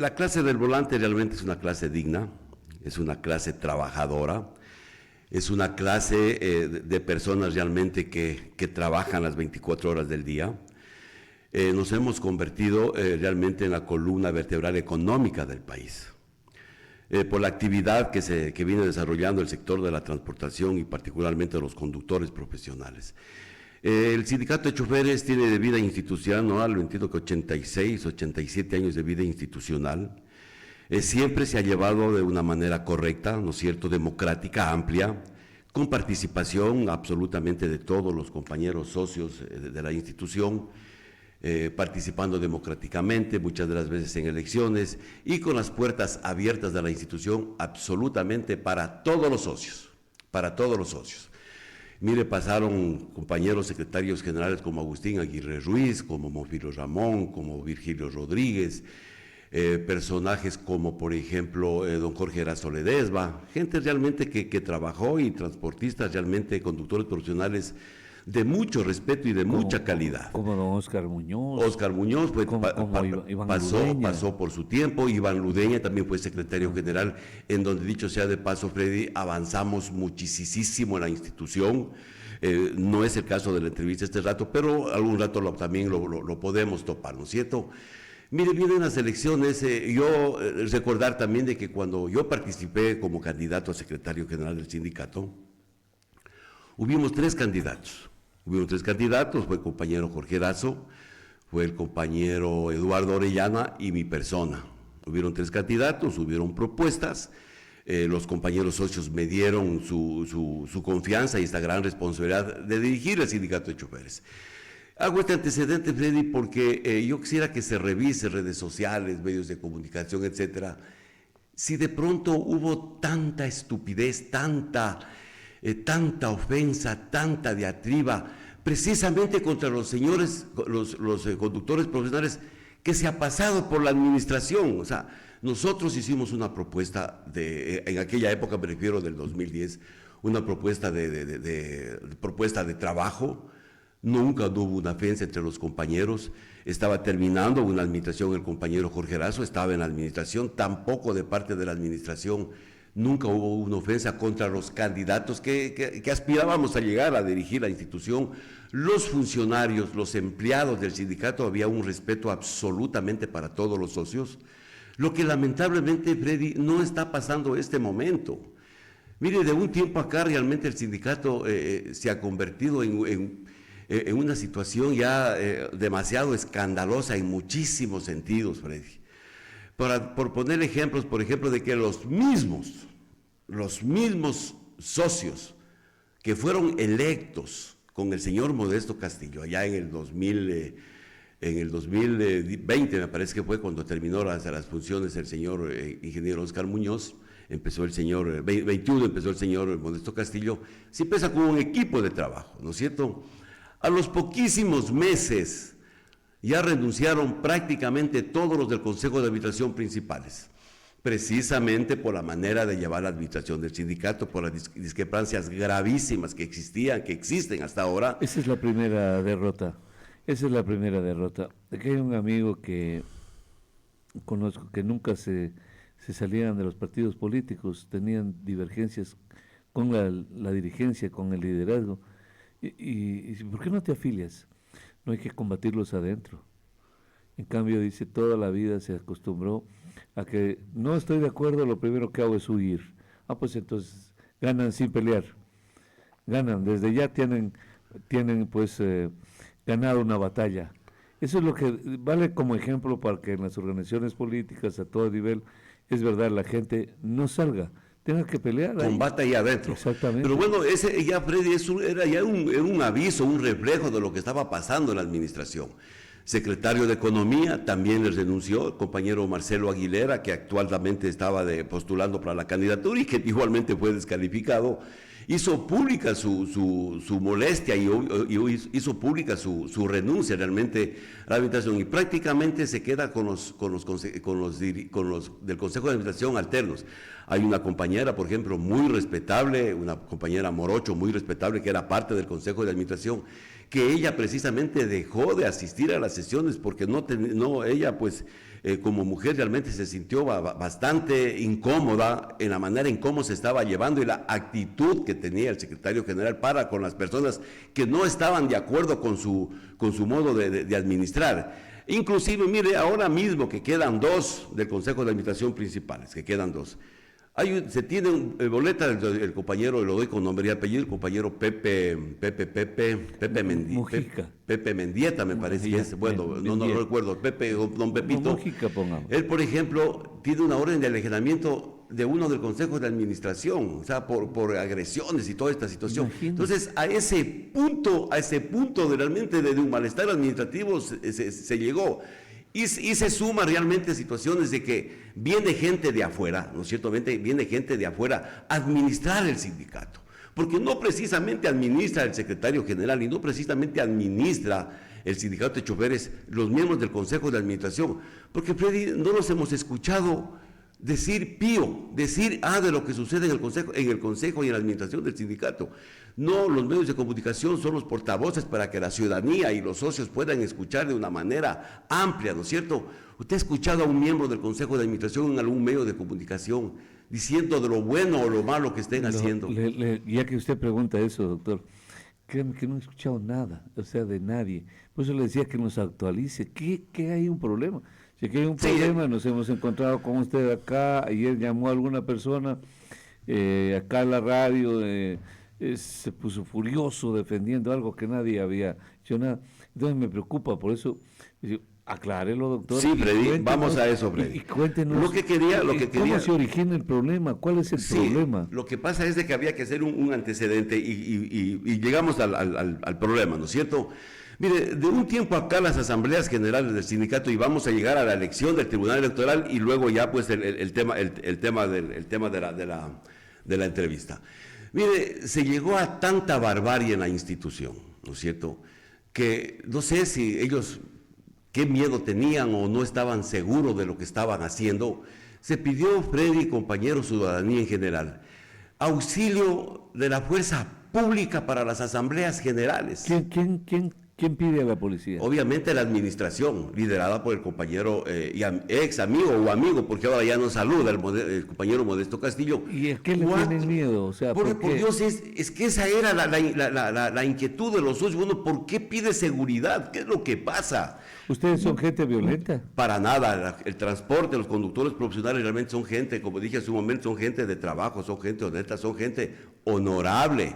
La clase del volante realmente es una clase digna, es una clase trabajadora, es una clase de personas realmente que trabajan las 24 horas del día. Nos hemos convertido realmente en la columna vertebral económica del país. Por la actividad que viene desarrollando el sector de la transportación y particularmente los conductores profesionales. El sindicato de choferes tiene de vida institucional, lo entiendo que 86, 87 años de vida institucional. Siempre se ha llevado de una manera correcta, ¿no es cierto?, democrática, amplia, con participación absolutamente de todos los compañeros socios de la institución, participando democráticamente, muchas de las veces en elecciones, y con las puertas abiertas de la institución absolutamente para todos los socios, para todos los socios. Mire, pasaron compañeros secretarios generales como Agustín Aguirre Ruiz, como Monfilo Ramón, como Virgilio Rodríguez, personajes como, por ejemplo, don Jorge Erazo Ledesma, gente realmente que trabajó y transportistas realmente, conductores profesionales de mucho respeto y de mucha calidad. Como don Óscar Muñoz. Óscar Muñoz pues, Iván pasó por su tiempo. Iván Ludeña también fue secretario general, en donde, dicho sea de paso, Freddy, avanzamos muchísimo en la institución. No es el caso de la entrevista este rato, pero algún rato también lo podemos topar, ¿no es cierto? Mire, vienen las elecciones, yo recordar también de que cuando yo participé como candidato a secretario general del sindicato, hubimos tres candidatos, fue el compañero Jorge Erazo, fue el compañero Eduardo Orellana y mi persona. Hubieron tres candidatos, hubieron propuestas, los compañeros socios me dieron su confianza y esta gran responsabilidad de dirigir el sindicato de choferes. Hago este antecedente, Freddy, porque yo quisiera que se revise redes sociales, medios de comunicación, etcétera, si de pronto hubo tanta estupidez, tanta ofensa, tanta diatriba, precisamente contra los señores, los conductores profesionales, que se ha pasado por la administración. O sea, nosotros hicimos una propuesta en aquella época, me refiero del 2010, una propuesta propuesta de trabajo. Nunca hubo una ofensa entre los compañeros. Estaba terminando una administración el compañero Jorge Erazo, estaba en la administración, tampoco de parte de la administración nunca hubo una ofensa contra los candidatos que aspirábamos a llegar a dirigir la institución. Los funcionarios, los empleados del sindicato, había un respeto absolutamente para todos los socios, lo que lamentablemente, Freddy, no está pasando este momento. Mire, de un tiempo acá realmente el sindicato se ha convertido en una situación ya demasiado escandalosa en muchísimos sentidos, Freddy. Por poner ejemplos, por ejemplo, de que los mismos socios que fueron electos con el señor Modesto Castillo, allá en el 2020, me parece que fue cuando terminó las funciones el señor ingeniero Óscar Muñoz, empezó el señor, 21 empezó el señor Modesto Castillo, se empieza con un equipo de trabajo, ¿no es cierto? A los poquísimos meses ya renunciaron prácticamente todos los del Consejo de Administración principales, precisamente por la manera de llevar la administración del sindicato, por las discrepancias gravísimas que existían, que existen hasta ahora. Esa es la primera derrota. Aquí hay un amigo que conozco que nunca se salían de los partidos políticos, tenían divergencias con la dirigencia, con el liderazgo. Y ¿por qué no te afilias? No hay que combatirlos adentro. En cambio, dice, toda la vida se acostumbró a que no estoy de acuerdo, lo primero que hago es huir. Pues entonces ganan sin pelear. Ganan, desde ya tienen pues ganado una batalla. Eso es lo que vale como ejemplo para que en las organizaciones políticas a todo nivel, es verdad, la gente no salga. Tenga que pelear. Combate ahí adentro. Exactamente. Pero bueno, ese ya, Freddy, era ya un aviso, un reflejo de lo que estaba pasando en la administración. Secretario de Economía también les renunció, el compañero Marcelo Aguilera, que actualmente estaba postulando para la candidatura y que igualmente fue descalificado, hizo pública su molestia y hizo pública su renuncia realmente a la administración y prácticamente se queda con los del Consejo de Administración alternos. Hay una compañera, por ejemplo, muy respetable, una compañera Morocho muy respetable, que era parte del Consejo de Administración, que ella precisamente dejó de asistir a las sesiones porque ella pues como mujer realmente se sintió bastante incómoda en la manera en cómo se estaba llevando y la actitud que tenía el secretario general para con las personas que no estaban de acuerdo con su modo de administrar. Inclusive, mire, ahora mismo que quedan 2 del Consejo de Administración principales, que quedan 2. Se tiene boleta del compañero, lo doy con nombre y apellido, el compañero Pepe Mujica. Pepe Mendieta, me parece que es, bueno, no lo recuerdo, don Pepito. Mujica, pongamos. Él, por ejemplo, tiene una orden de alejamiento de uno del Consejo de Administración, o sea, por agresiones y toda esta situación. Imagínate. Entonces, a ese punto de realmente de un malestar administrativo se llegó. Y se suma realmente situaciones de que viene gente de afuera, ¿no es cierto? Viene gente de afuera a administrar el sindicato, porque no precisamente administra el secretario general y no precisamente administra el sindicato de choferes, los miembros del Consejo de Administración, porque Freddy, no los hemos escuchado decir pío, decir de lo que sucede en el consejo y en la administración del sindicato. No, los medios de comunicación son los portavoces para que la ciudadanía y los socios puedan escuchar de una manera amplia, ¿no es cierto? ¿Usted ha escuchado a un miembro del Consejo de Administración en algún medio de comunicación diciendo de lo bueno o lo malo que estén haciendo? Ya que usted pregunta eso, doctor, créeme que no he escuchado nada, o sea, de nadie. Por eso le decía que nos actualice. ¿Qué hay un problema? Si aquí hay un problema, nos hemos encontrado con usted acá, ayer llamó a alguna persona, acá en la radio, se puso furioso defendiendo algo que nadie había hecho nada. Entonces me preocupa, por eso, aclárelo, doctor. Sí, Freddy, vamos a eso, Freddy. Y cuéntenos lo que quería, cómo se origina el problema, cuál es el problema. Lo que pasa es de que había que hacer un antecedente y llegamos al problema, ¿no es cierto? Mire, de un tiempo acá las asambleas generales del sindicato y vamos a llegar a la elección del Tribunal Electoral y luego ya pues el tema de la entrevista. Mire, se llegó a tanta barbarie en la institución, ¿no es cierto? Que no sé si ellos qué miedo tenían o no estaban seguros de lo que estaban haciendo. Se pidió, Freddy, compañero, ciudadanía en general, auxilio de la fuerza pública para las asambleas generales. ¿Quién pide a la policía? Obviamente la administración, liderada por el compañero ex amigo o amigo, porque ahora ya no saluda el compañero Modesto Castillo. ¿Y a qué le tienen miedo? O sea, por Dios, es que esa era la inquietud de los socios. Bueno, ¿por qué pide seguridad? ¿Qué es lo que pasa? ¿Ustedes son gente violenta? Para nada, el transporte, los conductores profesionales realmente son gente, como dije hace un momento, son gente de trabajo, son gente honesta, son gente honorable.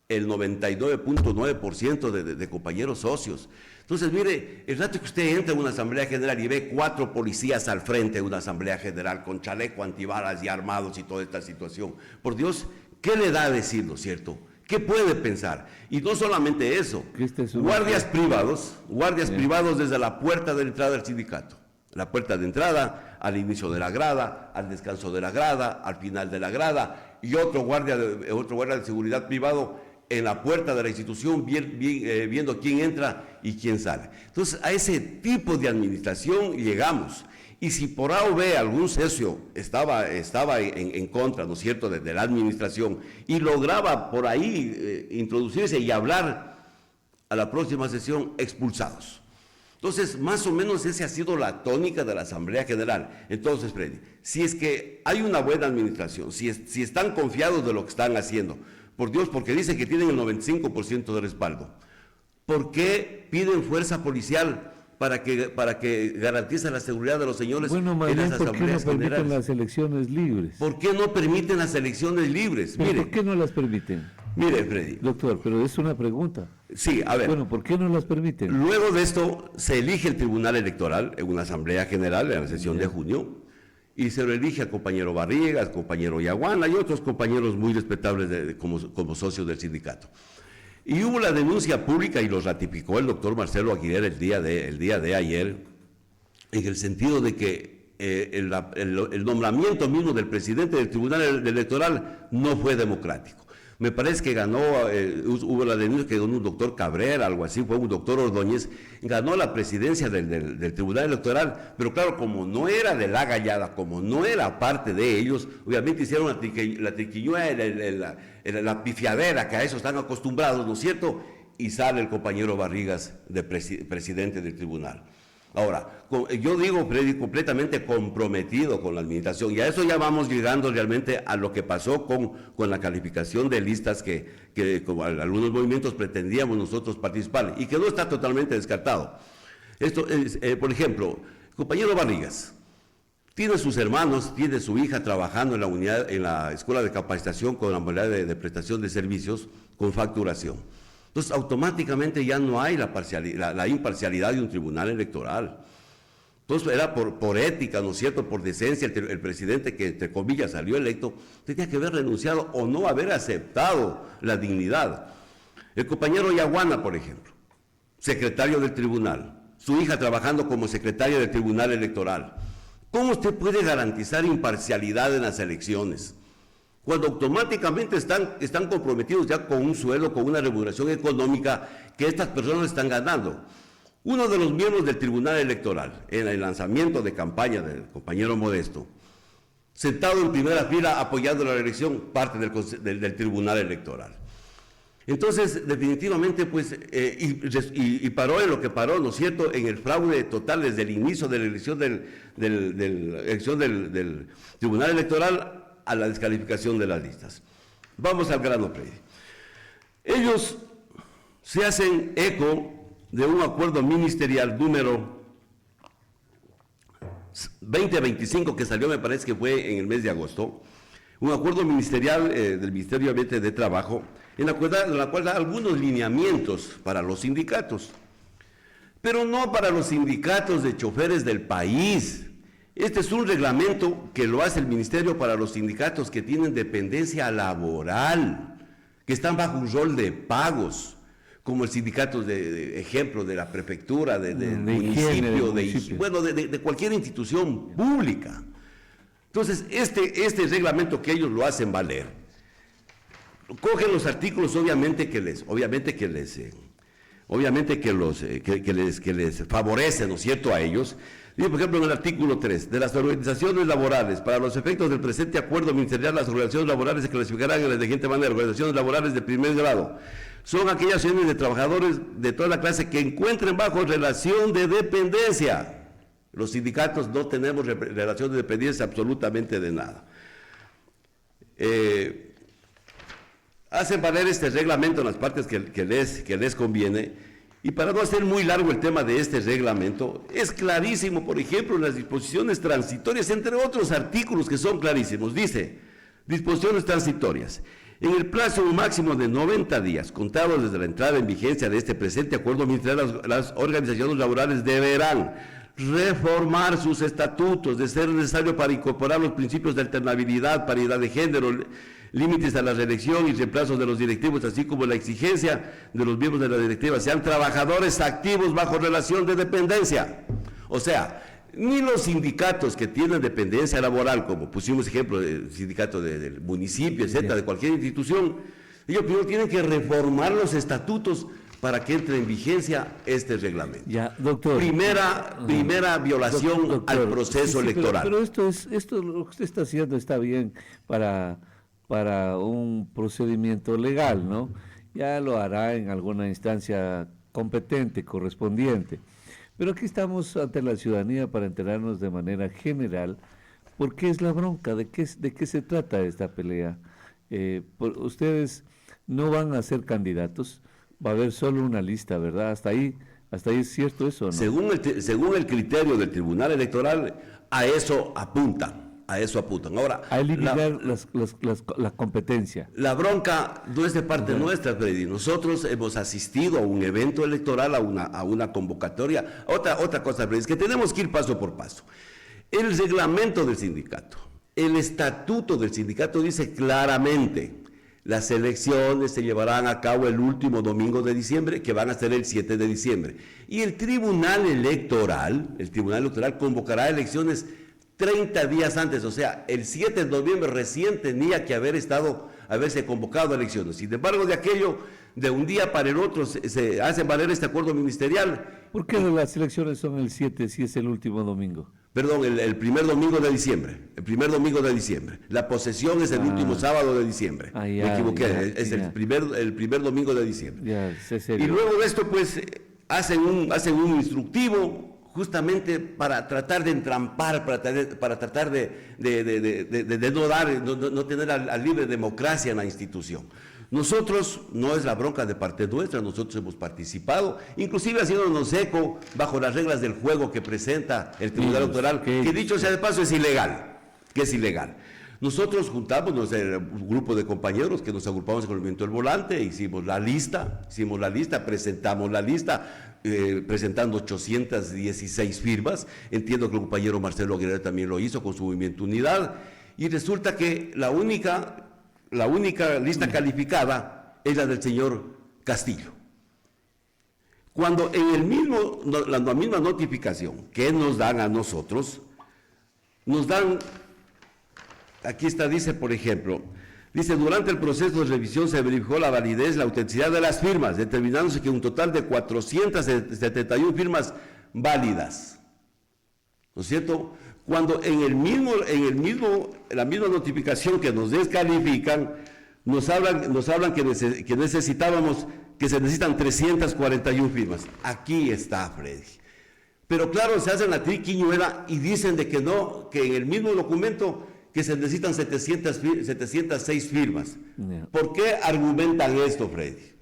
El 99.9% de compañeros socios. Entonces, mire, el rato que usted entra en una asamblea general y ve 4 policías al frente de una asamblea general con chaleco antibalas y armados y toda esta situación, por Dios, ¿qué le da a decir, no es cierto? ¿Qué puede pensar? Y no solamente eso, guardias privados desde la puerta de entrada del sindicato. La puerta de entrada, al inicio de la grada, al descanso de la grada, al final de la grada, y otro guardia de seguridad privado en la puerta de la institución viendo quién entra y quién sale. Entonces, a ese tipo de administración llegamos. Y si por A o B algún socio estaba en contra, ¿no es cierto?, de la administración y lograba por ahí introducirse y hablar a la próxima sesión, expulsados. Entonces, más o menos esa ha sido la tónica de la Asamblea General. Entonces, Freddy, si es que hay una buena administración, si están confiados de lo que están haciendo, por Dios, porque dicen que tienen el 95% de respaldo, ¿por qué piden fuerza policial para que garantice la seguridad de los señores en las asambleas generales? ¿Por qué no permiten las elecciones libres? ¿Por qué no permiten las elecciones libres? Mire, ¿por qué no las permiten? Mire, Freddy. Doctor, pero es una pregunta. Sí, a ver. Bueno, ¿por qué no las permiten? Luego de esto, se elige el Tribunal Electoral en una asamblea general en la sesión de junio, y se lo elige al compañero Barriga, al compañero Yaguana y otros compañeros muy respetables como socios del sindicato. Y hubo la denuncia pública y lo ratificó el doctor Marcelo Aguilera el día de ayer, en el sentido de que el nombramiento mismo del presidente del Tribunal Electoral no fue democrático. Me parece que ganó, hubo la denuncia que ganó un doctor Cabrera, algo así, fue un doctor Ordóñez, ganó la presidencia del Tribunal Electoral, pero claro, como no era de la Gallada, como no era parte de ellos, obviamente hicieron la triquiñuela, la pifiadera, que a eso están acostumbrados, ¿no es cierto? y sale el compañero Barrigas de presidente del tribunal. Ahora, yo digo, Freddy, completamente comprometido con la administración, y a eso ya vamos llegando realmente a lo que pasó con la calificación de listas que como algunos movimientos pretendíamos nosotros participar, y que no está totalmente descartado. Esto es, por ejemplo, el compañero Barrigas tiene sus hermanos, tiene su hija trabajando en la escuela de capacitación con la modalidad de prestación de servicios con facturación. Entonces, automáticamente ya no hay la imparcialidad de un tribunal electoral. Entonces, era por ética, ¿no es cierto?, por decencia, el presidente que, entre comillas, salió electo, tenía que haber renunciado o no haber aceptado la dignidad. El compañero Yaguana, por ejemplo, secretario del tribunal, su hija trabajando como secretaria del tribunal electoral. ¿Cómo usted puede garantizar imparcialidad en las elecciones cuando automáticamente están comprometidos ya con un sueldo, con una remuneración económica que estas personas están ganando? Uno de los miembros del Tribunal Electoral, en el lanzamiento de campaña del compañero Modesto, sentado en primera fila apoyando la elección, parte del Tribunal Electoral. Entonces, definitivamente, pues, y paró en lo que paró, ¿no es cierto?, en el fraude total desde el inicio de la elección del Tribunal Electoral a la descalificación de las listas. Vamos al grano, Freddy. Ellos se hacen eco de un acuerdo ministerial número 2025 que salió, me parece que fue en el mes de agosto, un acuerdo ministerial del Ministerio de Trabajo, en la cual da algunos lineamientos para los sindicatos, pero no para los sindicatos de choferes del país. Este es un reglamento que lo hace el Ministerio para los sindicatos que tienen dependencia laboral, que están bajo un rol de pagos, como el sindicato de ejemplo de la prefectura, del municipio, de cualquier institución pública. Entonces, este reglamento que ellos lo hacen valer, cogen los artículos obviamente que les favorece, ¿no es cierto?, a ellos. Dice, por ejemplo, en el artículo 3, de las organizaciones laborales, para los efectos del presente acuerdo ministerial, las organizaciones laborales se clasificarán en la siguiente manera: organizaciones laborales de primer grado son aquellas uniones de trabajadores de toda la clase que encuentren bajo relación de dependencia. Los sindicatos no tenemos relación de dependencia absolutamente de nada. Hacen valer este reglamento en las partes que les conviene. Y para no hacer muy largo el tema de este reglamento, es clarísimo, por ejemplo, en las disposiciones transitorias, entre otros artículos que son clarísimos. Dice, disposiciones transitorias: en el plazo máximo de 90 días, contados desde la entrada en vigencia de este presente acuerdo ministerial, las organizaciones laborales deberán reformar sus estatutos, de ser necesario, para incorporar los principios de alternabilidad, paridad de género, límites a la reelección y reemplazos de los directivos, así como la exigencia de los miembros de la directiva sean trabajadores activos bajo relación de dependencia. O sea, ni los sindicatos que tienen dependencia laboral, como pusimos ejemplo del sindicato del municipio, etcétera, de cualquier institución, ellos primero tienen que reformar los estatutos para que entre en vigencia este reglamento. Ya, doctor. Primera violación doctor, al proceso electoral. Pero esto lo que usted está haciendo está bien para un procedimiento legal, ¿no? Ya lo hará en alguna instancia competente, correspondiente. Pero aquí estamos ante la ciudadanía para enterarnos de manera general por qué es la bronca, de qué se trata esta pelea. Ustedes no van a ser candidatos, va a haber solo una lista, ¿verdad? Hasta ahí es cierto eso, ¿no? Según el criterio del Tribunal Electoral, a eso apuntan. Ahora, a eliminar la competencia. La bronca no es de parte nuestra, Freddy. Nosotros hemos asistido a un evento electoral, a una convocatoria. Otra cosa, Freddy, es que tenemos que ir paso por paso. El reglamento del sindicato, el estatuto del sindicato dice claramente: las elecciones se llevarán a cabo el último domingo de diciembre, que van a ser el 7 de diciembre. Y el Tribunal Electoral convocará elecciones 30 días antes, o sea, el 7 de noviembre recién tenía que haberse convocado a elecciones. Sin embargo, de un día para el otro se hace valer este acuerdo ministerial. ¿Por qué las elecciones son el 7 si es el último domingo? Perdón, el primer domingo de diciembre. El primer domingo de diciembre. La posesión es el último sábado de diciembre. Me equivoqué, es el primer domingo de diciembre. Y luego de esto, pues, hacen un instructivo justamente para tratar de entrampar, para tratar de no tener a libre democracia en la institución. Nosotros, no es la bronca de parte nuestra, nosotros hemos participado, inclusive haciéndonos eco bajo las reglas del juego que presenta el Tribunal Electoral, que dicho sea de paso es ilegal, Nosotros juntamos un grupo de compañeros que nos agrupamos con el movimiento del volante, hicimos la lista, presentamos la lista, presentando 816 firmas. Entiendo que el compañero Marcelo Aguilera también lo hizo con su movimiento Unidad, y resulta que la única lista calificada es la del señor Castillo. Cuando la misma notificación que nos dan a nosotros, aquí está, dice, por ejemplo, durante el proceso de revisión se verificó la validez, la autenticidad de las firmas, determinándose que un total de 471 firmas válidas. ¿No es cierto? Cuando en la misma notificación que nos descalifican, nos hablan que necesitábamos, que se necesitan 341 firmas. Aquí está, Freddy. Pero claro, se hacen la triquiñuela y dicen de que no, que en el mismo documento que se necesitan 706 firmas. ¿Por qué argumentan esto, Freddy?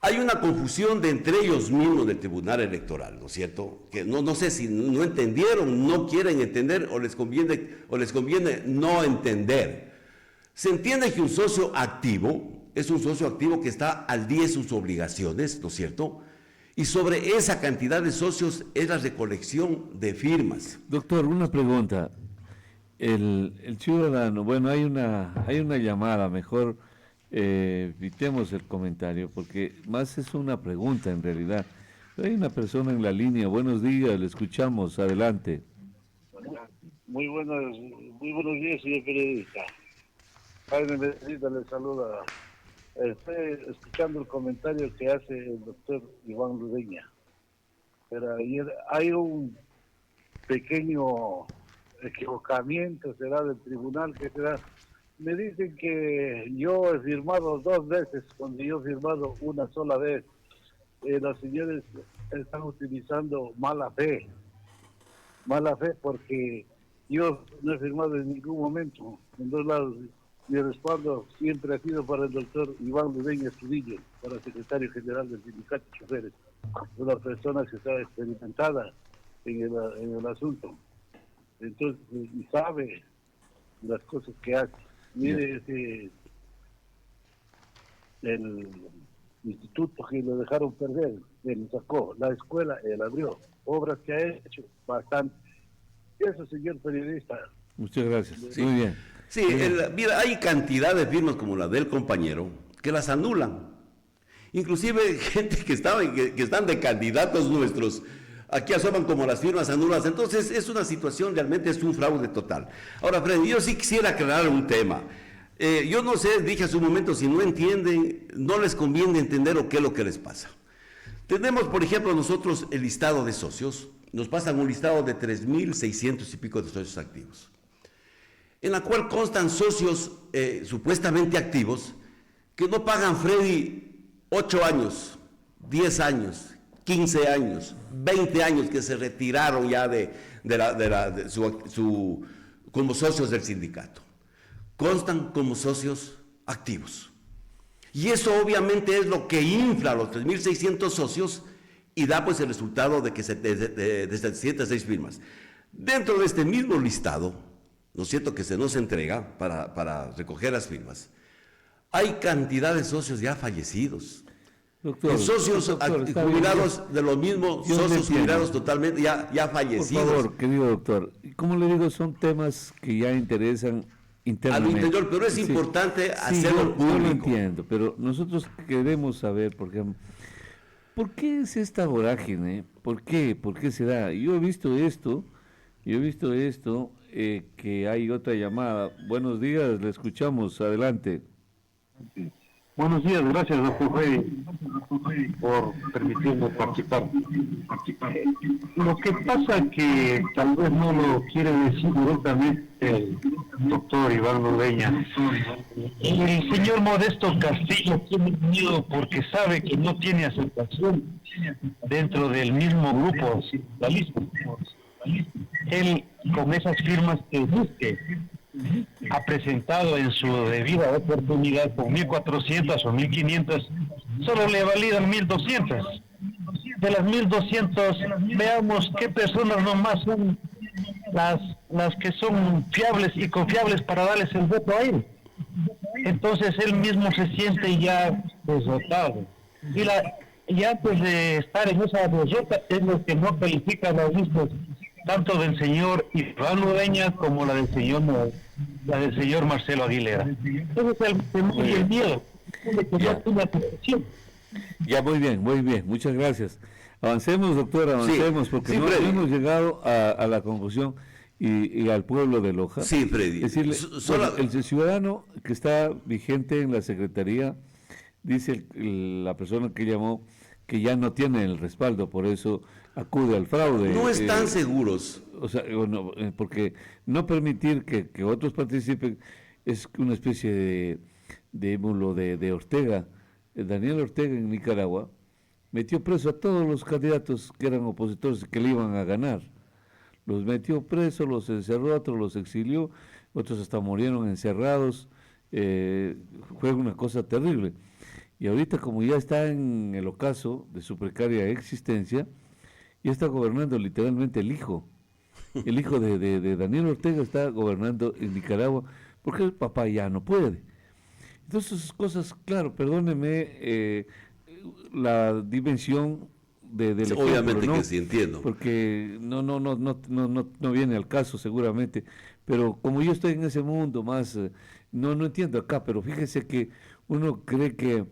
Hay una confusión entre ellos mismos del Tribunal Electoral, ¿no es cierto? Que no sé si no entendieron, no quieren entender o les conviene no entender. Se entiende que un socio activo es un socio activo que está al día de sus obligaciones, ¿no es cierto? Y sobre esa cantidad de socios es la recolección de firmas. Doctor, una pregunta. El ciudadano, bueno, hay una llamada, mejor evitemos el comentario, porque más es una pregunta en realidad. Hay una persona en la línea. Buenos días, le escuchamos, adelante. Muy buenos días, señor periodista. Jaime Medina le saluda. Estoy escuchando el comentario que hace el doctor Iván Ludeña, pero ayer hay un pequeño equivocamiento, será del tribunal, que será. Me dicen que yo he firmado 2 veces, cuando yo he firmado una sola vez. Los señores están utilizando mala fe porque yo no he firmado en ningún momento. En 2 lados, mi respaldo siempre ha sido para el doctor Iván Ludeña Estudillo, para secretario general del Sindicato de Choferes, una persona que está experimentada en el asunto. Entonces, y sabe las cosas que hace. Mire, el instituto que lo dejaron perder, él sacó, la escuela, él abrió, obras que ha hecho, bastante. Eso, señor periodista. Muchas gracias. Sí. Muy bien. Sí, mira, hay cantidad de firmas como la del compañero que las anulan. Inclusive gente que están de candidatos nuestros, aquí asoman como las firmas anulas. Entonces es una situación, realmente es un fraude total. Ahora, Freddy, yo sí quisiera aclarar un tema. Yo no sé, dije hace un momento, si no entienden, no les conviene entender o qué es lo que les pasa. Tenemos, por ejemplo, nosotros el listado de socios, nos pasan un listado de 3.600 y pico de socios activos, en la cual constan socios supuestamente activos que no pagan, Freddy, 8 años, 10 años, 15 años, 20 años, que se retiraron ya como socios del sindicato. Constan como socios activos. Y eso obviamente es lo que infla a los 3.600 socios y da pues el resultado de 706 firmas. Dentro de este mismo listado, ¿no es cierto?, que se nos entrega para recoger las firmas, hay cantidad de socios ya fallecidos. Doctor, socios jubilados de los mismos socios jubilados totalmente ya fallecidos. Por favor, querido doctor, como le digo, son temas que ya interesan internamente. A lo interior, pero es importante hacerlo público. Yo lo entiendo, pero nosotros queremos saber, por ejemplo, ¿por qué es esta vorágine? ¿Por qué? ¿Por qué se da? Yo he visto esto, que hay otra llamada. Buenos días, le escuchamos, adelante. Buenos días, gracias, doctor Freddy, por permitirme participar. Lo que pasa que tal vez no lo quiere decir directamente el doctor Iván Ludeña. El señor Modesto Castillo tiene miedo porque sabe que no tiene aceptación dentro del mismo grupo socialista. Él, con esas firmas que busque, ha presentado en su debida oportunidad con 1.400 o 1.500, solo le validan 1.200. De las 1.200, veamos qué personas nomás son las que son fiables y confiables para darles el voto a él. Entonces él mismo se siente ya derrotado. Y ya pues de estar en esa derrota es lo que no califica las listas, tanto del señor Iván Ludeña como la del señor Marcelo Aguilera. Ese es el temor y el miedo de que no tiene aceptación. Ya, muy bien, muchas gracias. Avancemos, doctor, avancemos, porque sí, no Freddy. hemos llegado a la conclusión y al pueblo de Loja. Sí, Freddy. Decirle, el ciudadano que está vigente en la Secretaría, dice la persona que llamó, que ya no tiene el respaldo, por eso acude al fraude. No están seguros. O sea, porque no permitir que otros participen es una especie de émulo de Ortega. Daniel Ortega en Nicaragua metió preso a todos los candidatos que eran opositores que le iban a ganar. Los metió presos, los encerró, otros los exilió, otros hasta murieron encerrados. Fue una cosa terrible. Y ahorita, como ya está en el ocaso de su precaria existencia, ya está gobernando literalmente el hijo. El hijo de Daniel Ortega está gobernando en Nicaragua porque el papá ya no puede. Entonces, esas cosas, claro, perdóneme la dimensión del ejemplo, Obviamente ¿no? que sí, entiendo. Porque no viene al caso seguramente, pero como yo estoy en ese mundo más, no entiendo acá, pero fíjese que uno cree que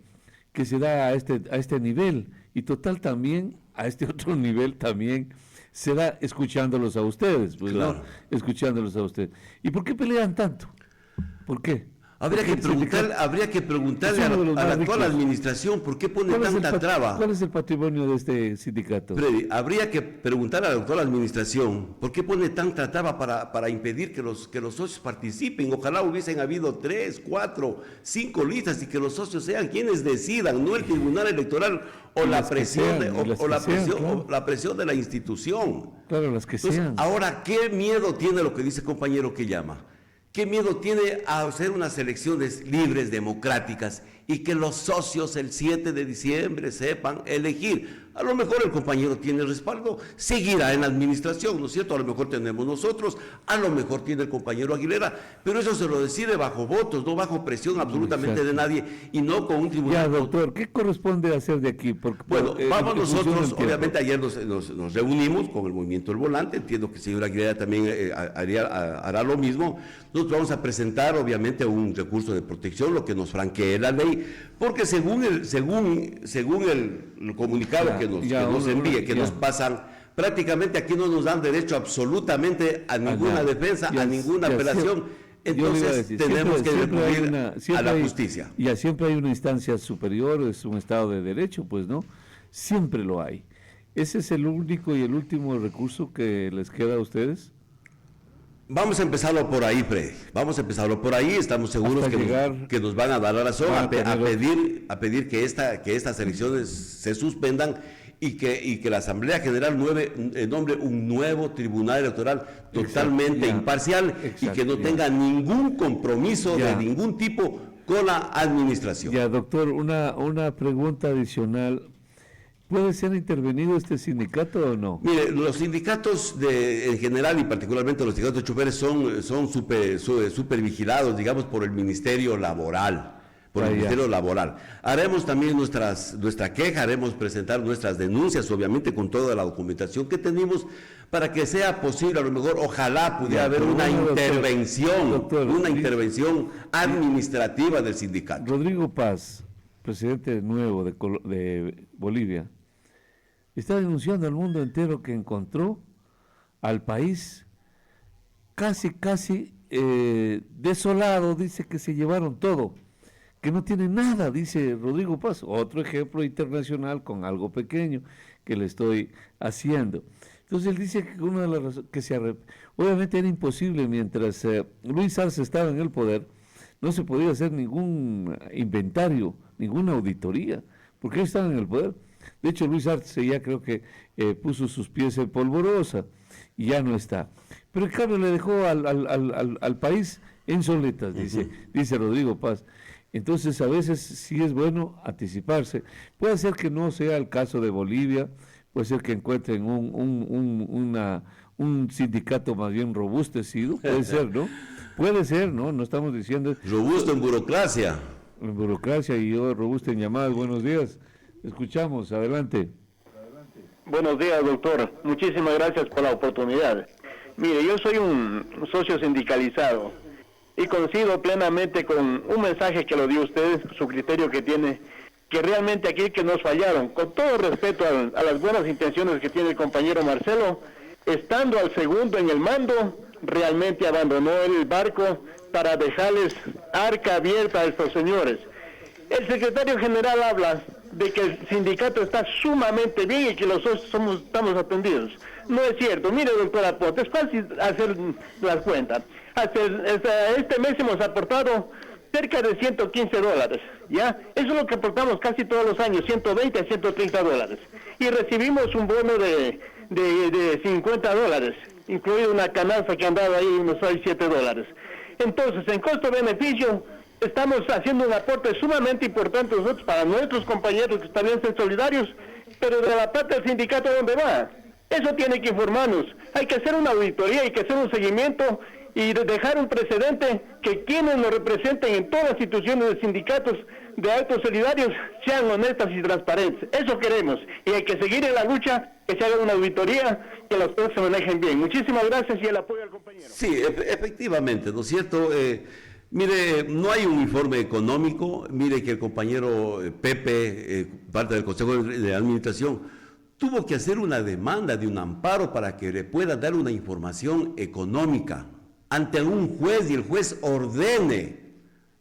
se da a este nivel, y total también, a este otro nivel también se da escuchándolos a ustedes, pues, Claro. ¿no? Escuchándolos a ustedes. ¿Y por qué pelean tanto? ¿Por qué? Habría que preguntarle a la actual administración por qué pone tanta traba. ¿Cuál es el patrimonio de este sindicato? Freddy, habría que preguntar a la actual administración por qué pone tanta traba para impedir que los socios participen. Ojalá hubiesen habido 3, 4, 5 listas y que los socios sean quienes decidan, no el Tribunal Electoral o la presión de la institución. Claro, las que Entonces, sean. ahora, ¿qué miedo tiene lo que dice el compañero que llama? ¿Qué miedo tiene a hacer unas elecciones libres, democráticas, y que los socios el 7 de diciembre sepan elegir? A lo mejor el compañero tiene respaldo, seguirá en la administración, ¿no es cierto? A lo mejor tenemos nosotros, a lo mejor tiene el compañero Aguilera, pero eso se lo decide bajo votos, no bajo presión absolutamente de nadie, y no con un tribunal. Ya, doctor, ¿qué corresponde hacer de aquí? Bueno, vamos nosotros, obviamente ayer nos reunimos con el Movimiento del Volante, entiendo que el señor Aguilera también hará lo mismo. Nosotros vamos a presentar, obviamente, un recurso de protección, lo que nos franquee la ley, porque según el comunicado que nos envíe, que nos pasan, prácticamente aquí no nos dan derecho absolutamente a ninguna defensa, a ninguna apelación. Entonces tenemos que recurrir a la justicia. Ya siempre hay una instancia superior, es un Estado de Derecho, pues, ¿no? Siempre lo hay. ¿Ese es el único y el último recurso que les queda a ustedes? Vamos a empezarlo por ahí, Freddy. Vamos a empezarlo por ahí. Estamos seguros que nos van a dar la razón a pedir que estas elecciones se suspendan y que la Asamblea General nombre un nuevo Tribunal Electoral totalmente imparcial y que no tenga ningún compromiso de ningún tipo con la administración. Ya, doctor, una pregunta adicional. ¿Puede ser intervenido este sindicato o no? Mire, los sindicatos en general y particularmente los sindicatos de choferes son super vigilados, digamos, por el Ministerio Laboral. Haremos también nuestra queja, haremos presentar nuestras denuncias, obviamente con toda la documentación que tenemos, para que sea posible, a lo mejor, ojalá pudiera haber una intervención administrativa del sindicato. Rodrigo Paz, presidente nuevo de Bolivia, está denunciando al mundo entero que encontró al país casi desolado, dice que se llevaron todo, que no tiene nada, dice Rodrigo Paz. Otro ejemplo internacional con algo pequeño que le estoy haciendo. Entonces él dice que una de las razones obviamente era imposible mientras Luis Arce estaba en el poder, no se podía hacer ningún inventario, ninguna auditoría, porque él estaba en el poder. De hecho, Luis Arce ya creo que puso sus pies en polvorosa y ya no está. Pero en cambio le dejó al país en soletas, dice Rodrigo Paz. Entonces, a veces sí es bueno anticiparse. Puede ser que no sea el caso de Bolivia, puede ser que encuentren un sindicato más bien robustecido, puede ser, ¿no? Puede ser, ¿no? No estamos diciendo... Robusto en burocracia. En burocracia y yo robusto en llamadas. Buenos días. Escuchamos, adelante. Buenos días, doctor. Muchísimas gracias por la oportunidad. Mire, yo soy un socio sindicalizado y coincido plenamente con un mensaje que lo dio usted, su criterio que tiene, que realmente aquí que nos fallaron. Con todo respeto a las buenas intenciones que tiene el compañero Marcelo, estando al segundo en el mando, realmente abandonó el barco para dejarles arca abierta a estos señores. El secretario general habla de que el sindicato está sumamente bien y que los socios estamos atendidos. No es cierto. Mire, doctor Aponte, es fácil hacer las cuentas. Este mes hemos aportado cerca de $115, ¿ya? Eso es lo que aportamos casi todos los años, 120 a 130 dólares. Y recibimos un bono de $50, incluido una canasta que han dado ahí unos 6, 7 dólares. Entonces, en costo-beneficio, estamos haciendo un aporte sumamente importante nosotros para nuestros compañeros que también son solidarios, pero de la parte del sindicato, ¿dónde va? Eso tiene que informarnos. Hay que hacer una auditoría, hay que hacer un seguimiento y dejar un precedente que quienes nos representen en todas las instituciones de sindicatos de altos solidarios sean honestas y transparentes. Eso queremos. Y hay que seguir en la lucha, que se haga una auditoría, que las cosas se manejen bien. Muchísimas gracias y el apoyo al compañero. Sí, efectivamente, ¿no es cierto? Mire, no hay un informe económico. Mire que el compañero Pepe, parte del Consejo de Administración, tuvo que hacer una demanda de un amparo para que le pueda dar una información económica ante un juez y el juez ordene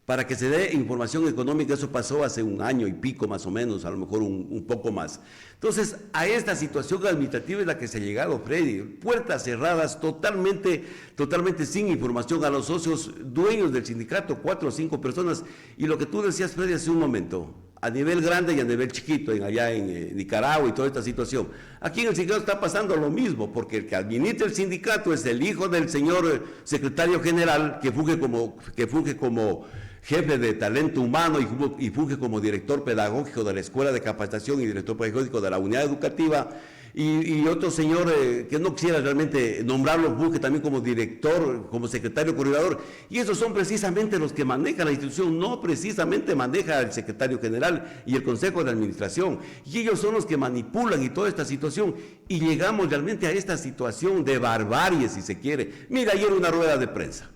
para que se dé información económica. Eso pasó hace un año y pico más o menos, a lo mejor un poco más. Entonces, a esta situación administrativa es la que se ha llegado, Freddy. Puertas cerradas, totalmente sin información a los socios dueños del sindicato, 4 o 5 personas. Y lo que tú decías, Freddy, hace un momento, a nivel grande y a nivel chiquito, allá en Nicaragua y toda esta situación. Aquí en el sindicato está pasando lo mismo, porque el que administra el sindicato es el hijo del señor secretario general, que funge como jefe de talento humano y funge como director pedagógico de la Escuela de Capacitación y director pedagógico de la unidad educativa, y otro señor que no quisiera realmente nombrarlo, funge también como director, como secretario coordinador, y esos son precisamente los que manejan la institución, no precisamente maneja el secretario general y el Consejo de Administración, y ellos son los que manipulan y toda esta situación, y llegamos realmente a esta situación de barbarie, si se quiere. Mira, ayer una rueda de prensa,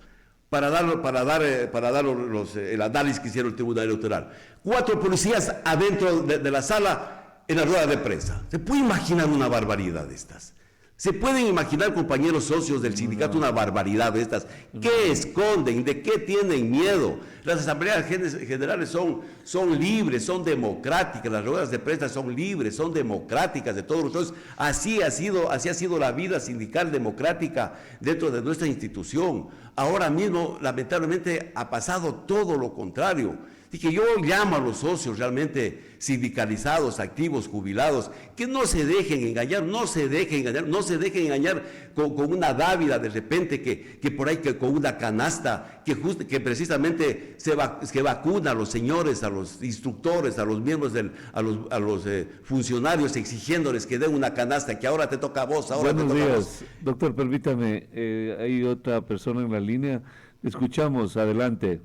para dar el análisis que hicieron el Tribunal Electoral. 4 policías adentro de la sala en la rueda de prensa. ¿Se puede imaginar una barbaridad de estas? ¿Se pueden imaginar, compañeros socios del sindicato, una barbaridad de estas? ¿Qué esconden? ¿De qué tienen miedo? Las asambleas generales son libres, son democráticas, las ruedas de prensa son libres, son democráticas de todos. Entonces, así ha sido la vida sindical democrática dentro de nuestra institución. Ahora mismo, lamentablemente, ha pasado todo lo contrario. Y que yo llamo a los socios realmente sindicalizados, activos, jubilados, que no se dejen engañar, no se dejen engañar con una dávila de repente, que por ahí que con una canasta, que precisamente que vacuna a los señores, a los instructores, a los miembros, a los funcionarios, exigiéndoles que den una canasta, que ahora te toca a vos, ahora Buenos te toca días, a vos. doctor, permítame, hay otra persona en la línea, escuchamos, adelante.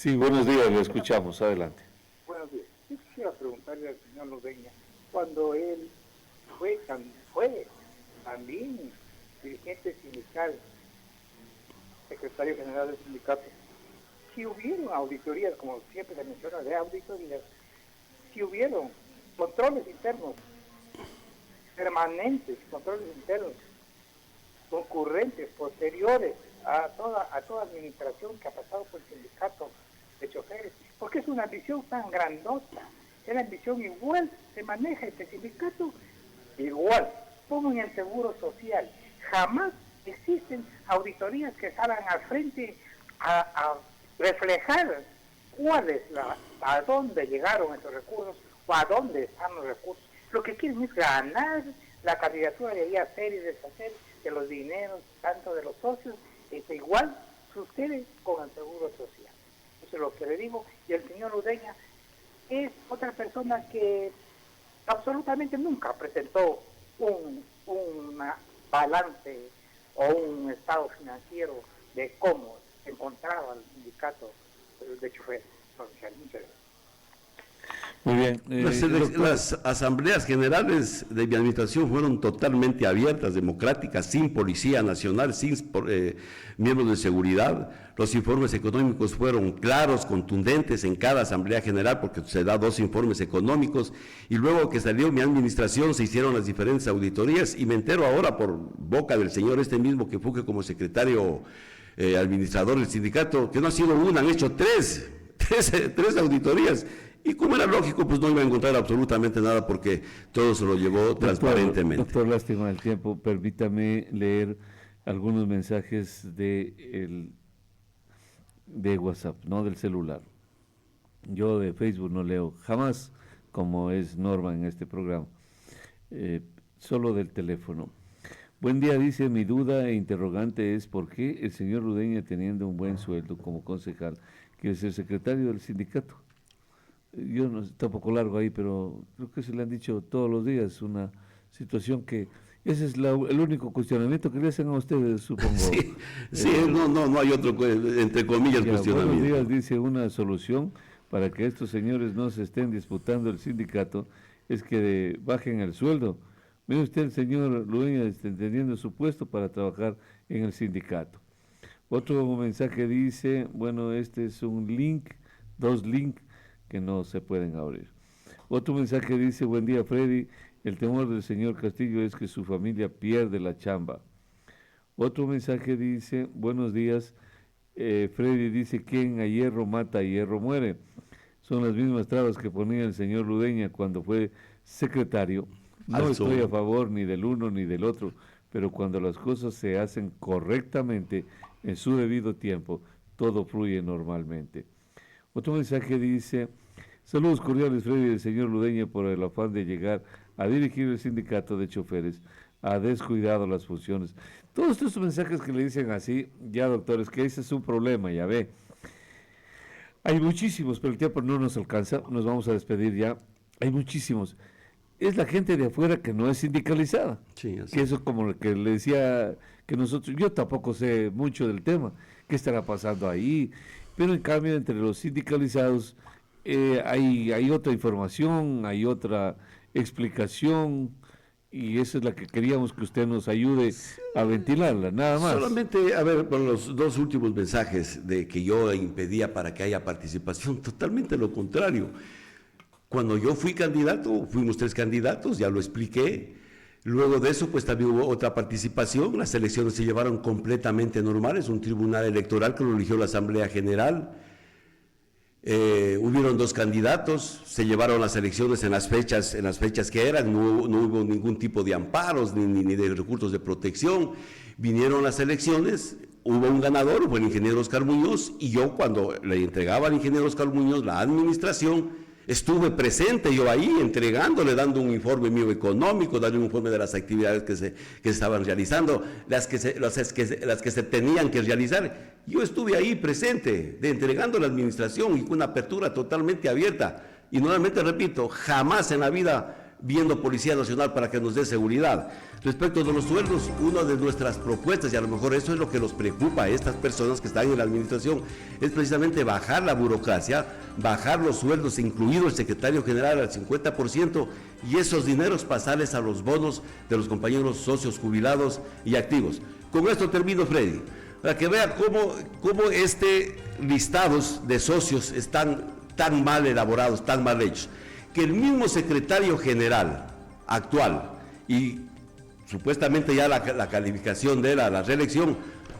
Sí, buenos días, lo escuchamos, adelante. Buenos días. Yo quisiera preguntarle al señor Lodeña, cuando él fue también dirigente sindical, secretario general del sindicato, si hubieron auditorías, como siempre se menciona, de auditorías, si hubieron controles internos, permanentes, controles internos, concurrentes, posteriores a toda administración que ha pasado por el sindicato de choferes, porque es una ambición tan grandota, es la ambición igual, se maneja este sindicato igual, como en el seguro social. Jamás existen auditorías que salgan al frente a reflejar a dónde llegaron esos recursos o a dónde están los recursos. Lo que quieren es ganar la candidatura de hacer y deshacer de los dineros, tanto de los socios, igual sucede con el seguro social. Eso es lo que le digo. Y el señor Ludeña es otra persona que absolutamente nunca presentó un balance o un estado financiero de cómo se encontraba el sindicato de choferes provinciales. Muchas gracias. Muy bien. Las asambleas generales de mi administración fueron totalmente abiertas, democráticas, sin Policía Nacional, sin miembros de seguridad. Los informes económicos fueron claros, contundentes en cada asamblea general, porque se da 2 informes económicos, y luego que salió mi administración se hicieron las diferentes auditorías, y me entero ahora por boca del señor mismo que fue como secretario administrador del sindicato, que no ha sido una, han hecho tres auditorías. Y como era lógico, pues no iba a encontrar absolutamente nada porque todo se lo llevó transparentemente. Doctor, lástima el tiempo, permítame leer algunos mensajes de WhatsApp, no del celular. Yo de Facebook no leo jamás, como es norma en este programa, solo del teléfono. Buen día, dice, mi duda e interrogante es por qué el señor Ludeña, teniendo un buen sueldo como concejal, quiere ser secretario del sindicato. Yo no está un poco largo ahí, pero creo que se le han dicho todos los días, una situación que ese es el único cuestionamiento que le hacen a ustedes, supongo. Sí, no hay otro, entre comillas, cuestionamiento. Buenos días, dice, una solución para que estos señores no se estén disputando el sindicato es que bajen el sueldo. Mire usted, el señor Ludeña está teniendo su puesto para trabajar en el sindicato. Otro mensaje dice, bueno, este es un link, 2 links que no se pueden abrir. Otro mensaje dice, buen día Freddy, el temor del señor Castillo es que su familia pierde la chamba. Otro mensaje dice, buenos días, Freddy dice, quien a hierro mata, a hierro muere. Son las mismas trabas que ponía el señor Ludeña cuando fue secretario. No estoy a favor ni del uno ni del otro, pero cuando las cosas se hacen correctamente, en su debido tiempo, todo fluye normalmente. Otro mensaje dice, saludos cordiales Freddy y el señor Ludeña, por el afán de llegar a dirigir el sindicato de choferes, ha descuidado las funciones. Todos estos mensajes que le dicen así, ya doctores, que ese es un problema, ya ve. Hay muchísimos, pero el tiempo no nos alcanza, nos vamos a despedir ya. Hay muchísimos. Es la gente de afuera que no es sindicalizada. Sí, así. Que eso como lo que le decía, que nosotros, yo tampoco sé mucho del tema, qué estará pasando ahí, pero en cambio entre los sindicalizados hay otra información, hay otra explicación, y esa es la que queríamos que usted nos ayude a ventilarla, nada más. Solamente, a ver, por los 2 últimos mensajes de que yo impedía para que haya participación, totalmente lo contrario. Cuando yo fui candidato, fuimos 3 candidatos, ya lo expliqué. Luego de eso, pues también hubo otra participación. Las elecciones se llevaron completamente normales, un tribunal electoral que lo eligió la Asamblea General. Hubieron 2 candidatos, se llevaron las elecciones en las fechas que eran, no hubo ningún tipo de amparos ni de recursos de protección. Vinieron las elecciones, hubo un ganador, fue el ingeniero Oscar Muñoz, y yo cuando le entregaba al ingeniero Oscar Muñoz la administración, estuve presente yo ahí, entregándole, dando un informe mío económico, dando un informe de las actividades que se estaban realizando, las que se tenían que realizar. Yo estuve ahí presente, entregando la administración y con una apertura totalmente abierta. Y nuevamente repito, jamás en la vida viendo Policía Nacional para que nos dé seguridad. Respecto de los sueldos, una de nuestras propuestas, y a lo mejor eso es lo que nos preocupa a estas personas que están en la administración, es precisamente bajar la burocracia, bajar los sueldos, incluido el secretario general al 50%, y esos dineros pasarles a los bonos de los compañeros socios jubilados y activos. Con esto termino, Freddy, para que vea cómo listados de socios están tan mal elaborados, tan mal hechos, que el mismo secretario general actual y supuestamente ya la calificación de la reelección,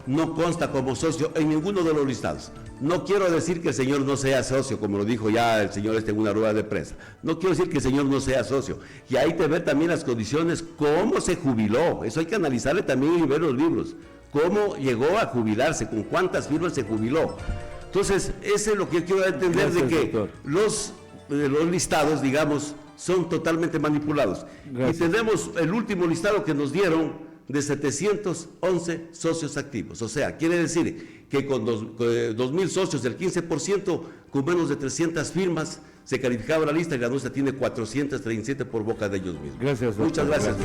no consta como socio en ninguno de los listados. No quiero decir que el señor no sea socio, como lo dijo ya el señor en una rueda de prensa. No quiero decir que el señor no sea socio. Y hay que ver también las condiciones, cómo se jubiló. Eso hay que analizarle también y ver los libros. Cómo llegó a jubilarse, con cuántas firmas se jubiló. Entonces, eso es lo que yo quiero entender. Gracias, de que doctor. Los listados, digamos, son totalmente manipulados. Gracias. Y tenemos el último listado que nos dieron de 711 socios activos. O sea, quiere decir que con 2.000 socios, el 15%, con menos de 300 firmas, se calificaba la lista y la nuestra tiene 437 por boca de ellos mismos. Gracias, doctor. Muchas gracias.